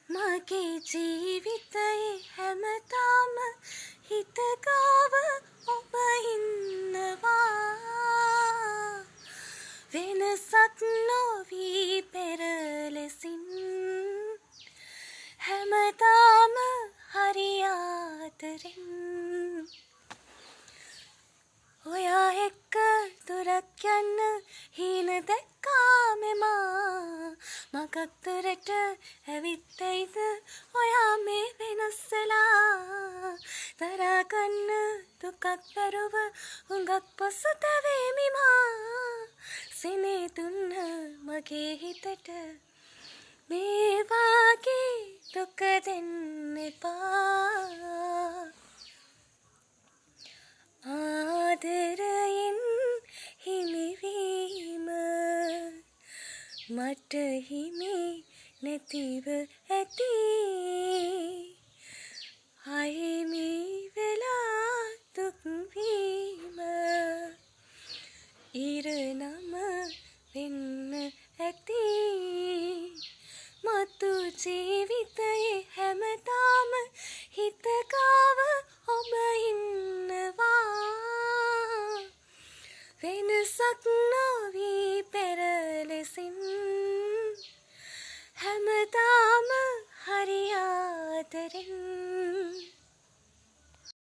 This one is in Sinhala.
මගේ ජීවිතයේ හැමදාම හිත ගාව ඔබ ඉන්නවා වෙනසක් නොවී පෙර ලෙසින් හැමදාම හරි ආදරෙන් ඔයා එක්ක දුරක් යන්න හීන දැක්කා මෙමා මගක් දුරට ඇවිත්තයිද ඔයා මේ වෙනස්සලා දරා ගන්න දුකක් බැරුව හුඟක් පසුතැවෙමිමා සිනේ දුන්න මගේ හිතට මේ වාගේ දුක දෙන්න එපා ආදරයෙන් හිමිවීම මට හිමි නැතිව ඇති අය